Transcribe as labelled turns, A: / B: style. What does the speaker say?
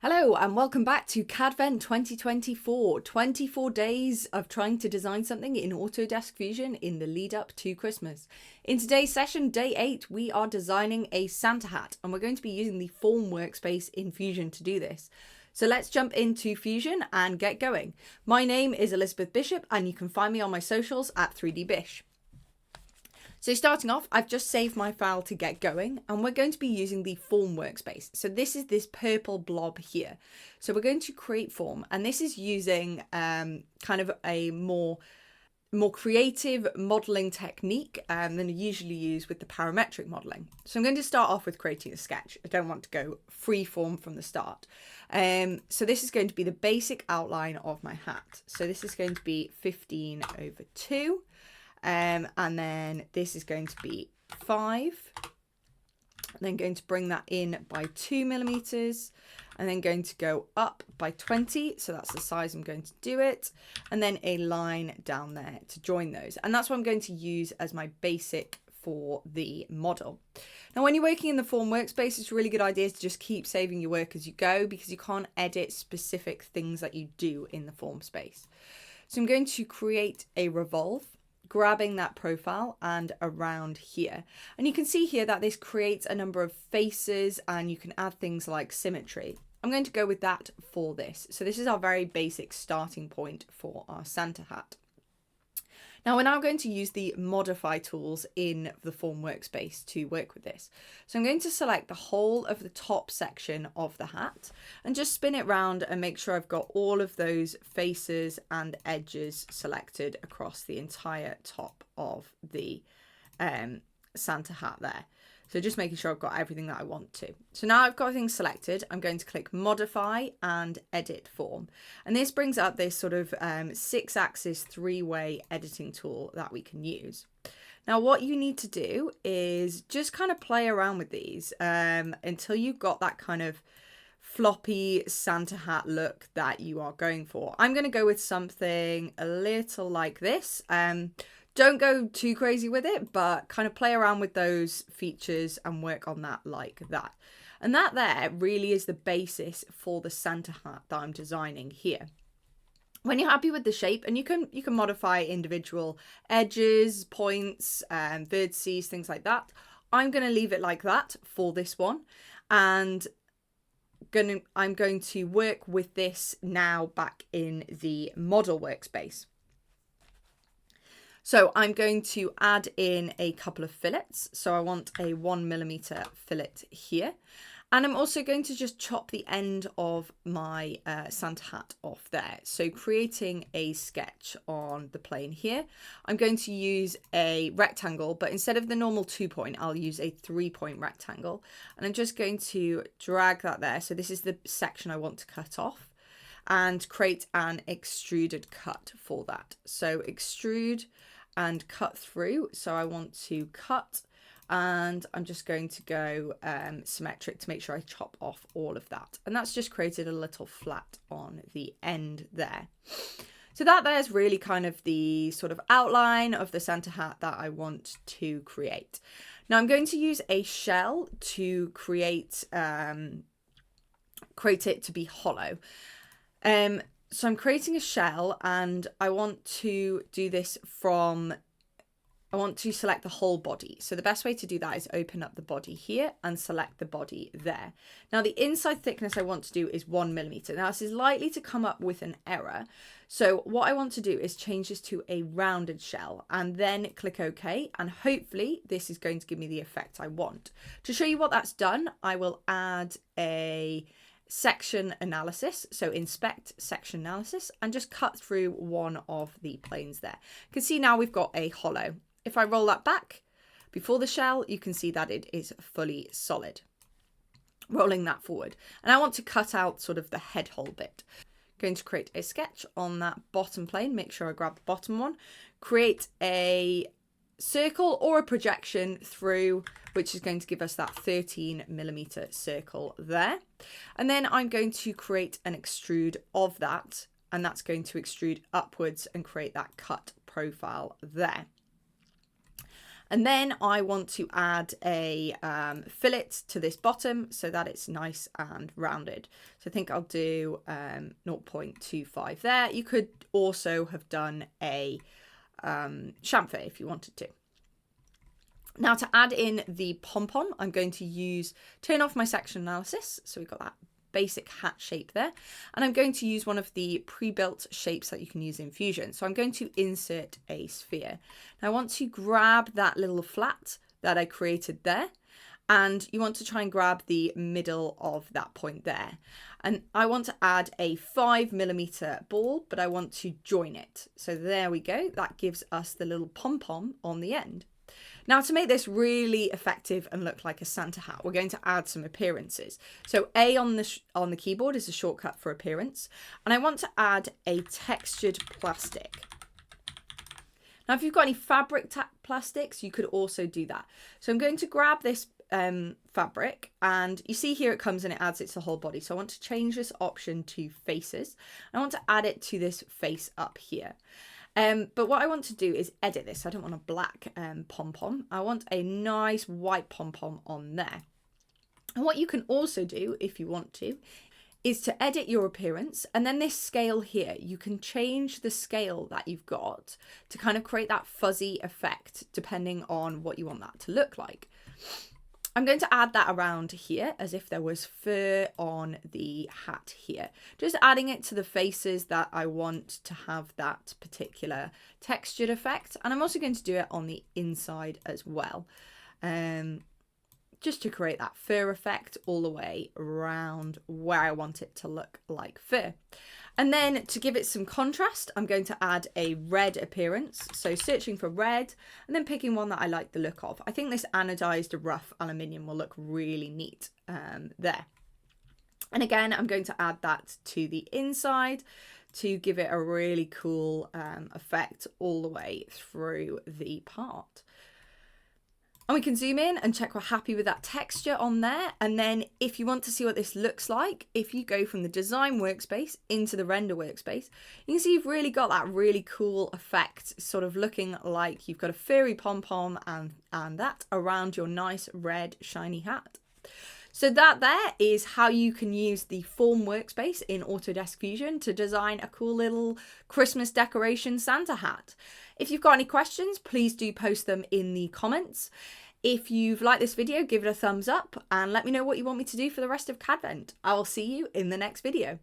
A: Hello and welcome back to CADvent 2024. 24 days of trying to design something in Autodesk Fusion in the lead up to Christmas. In today's session, day 8, we are designing a Santa hat and we're going to be using the form workspace in Fusion to do this. So let's jump into Fusion and get going. My name is Elizabeth Bishop and you can find me on my socials at 3dbish. So starting off, I've just saved my file to get going and we're going to be using the form workspace. So this is this purple blob here. So we're going to create form and this is using kind of a more creative modeling technique than you usually use with the parametric modeling. So I'm going to start off with creating a sketch. I don't want to go free form from the start. So this is going to be the basic outline of my hat. So this is going to be 15/2. And then this is going to be 5. And then going to bring that in by 2mm, and then going to go up by 20. So that's the size I'm going to do it. And then a line down there to join those. And that's what I'm going to use as my basic for the model. Now, when you're working in the form workspace, it's a really good idea to just keep saving your work as you go because you can't edit specific things that you do in the form space. So I'm going to create a revolve, grabbing that profile and around here. And you can see here that this creates a number of faces and you can add things like symmetry. I'm going to go with that for this. So this is our very basic starting point for our Santa hat. Now we're now going to use the modify tools in the form workspace to work with this. So I'm going to select the whole of the top section of the hat and just spin it round and make sure I've got all of those faces and edges selected across the entire top of the Santa hat there. So just making sure I've got everything that I want to. So now I've got things selected, I'm going to click modify and edit form. And this brings up this sort of 6-axis 3-way editing tool that we can use. Now what you need to do is just kind of play around with these until you've got that kind of floppy Santa hat look that you are going for. I'm going to go with something a little like this. Don't go too crazy with it, but kind of play around with those features and work on that like that. And that there really is the basis for the Santa hat that I'm designing here. When you're happy with the shape, and you can modify individual edges, points, vertices, things like that. I'm going to leave it like that for this one. And I'm going to work with this now back in the model workspace. So I'm going to add in a couple of fillets. So I want a 1mm fillet here. And I'm also going to just chop the end of my Santa hat off there. So creating a sketch on the plane here, I'm going to use a rectangle, but instead of the normal 2-point, I'll use a 3-point rectangle. And I'm just going to drag that there. So this is the section I want to cut off and create an extruded cut for that. So extrude and cut through. So I want to cut and I'm just going to go symmetric to make sure I chop off all of that. And that's just created a little flat on the end there. So that there's really kind of the sort of outline of the Santa hat that I want to create. Now I'm going to use a shell to create it to be hollow. So I'm creating a shell and I want to do this I want to select the whole body. So the best way to do that is open up the body here and select the body there. Now the inside thickness I want to do is 1mm. Now this is likely to come up with an error. So what I want to do is change this to a rounded shell and then click OK. And hopefully this is going to give me the effect I want. To show you what that's done, I will add a section analysis. So inspect section analysis and just cut through one of the planes there. You can see now we've got a hollow. If I roll that back before the shell, you can see that it is fully solid. Rolling that forward. And I want to cut out sort of the head hole bit. Going to create a sketch on that bottom plane. Make sure I grab the bottom one. Create a circle or a projection through, which is going to give us that 13mm circle there. And then I'm going to create an extrude of that, and that's going to extrude upwards and create that cut profile there. And then I want to add a fillet to this bottom so that it's nice and rounded. So I think I'll do 0.25 there. You could also have done a chamfer if you wanted to. Now to add in the pom-pom, I'm going to turn off my section analysis. So we've got that basic hat shape there. And I'm going to use one of the pre-built shapes that you can use in Fusion. So I'm going to insert a sphere. Now I want to grab that little flat that I created there. And you want to try and grab the middle of that point there. And I want to add a 5mm ball, but I want to join it. So there we go. That gives us the little pom-pom on the end. Now to make this really effective and look like a Santa hat, we're going to add some appearances. So A on the keyboard is a shortcut for appearance. And I want to add a textured plastic. Now if you've got any fabric plastics, you could also do that. So I'm going to grab this fabric, and you see here it comes and it adds it to the whole body. So I want to change this option to faces. I want to add it to this face up here. But what I want to do is edit this. I don't want a black pom-pom. I want a nice white pom-pom on there. And what you can also do, if you want to, is to edit your appearance. And then this scale here, you can change the scale that you've got to kind of create that fuzzy effect, depending on what you want that to look like. I'm going to add that around here as if there was fur on the hat here. Just adding it to the faces that I want to have that particular textured effect. And I'm also going to do it on the inside as well. Just to create that fur effect all the way around where I want it to look like fur. And then to give it some contrast, I'm going to add a red appearance. So searching for red and then picking one that I like the look of. I think this anodized rough aluminium will look really neat there. And again, I'm going to add that to the inside to give it a really cool effect all the way through the part. And we can zoom in and check we're happy with that texture on there. And then if you want to see what this looks like, if you go from the design workspace into the render workspace, you can see you've really got that really cool effect, sort of looking like you've got a furry pom-pom and that around your nice red shiny hat. So that there is how you can use the form workspace in Autodesk Fusion to design a cool little Christmas decoration Santa hat. If you've got any questions, please do post them in the comments. If you've liked this video, give it a thumbs up and let me know what you want me to do for the rest of CADvent. I will see you in the next video.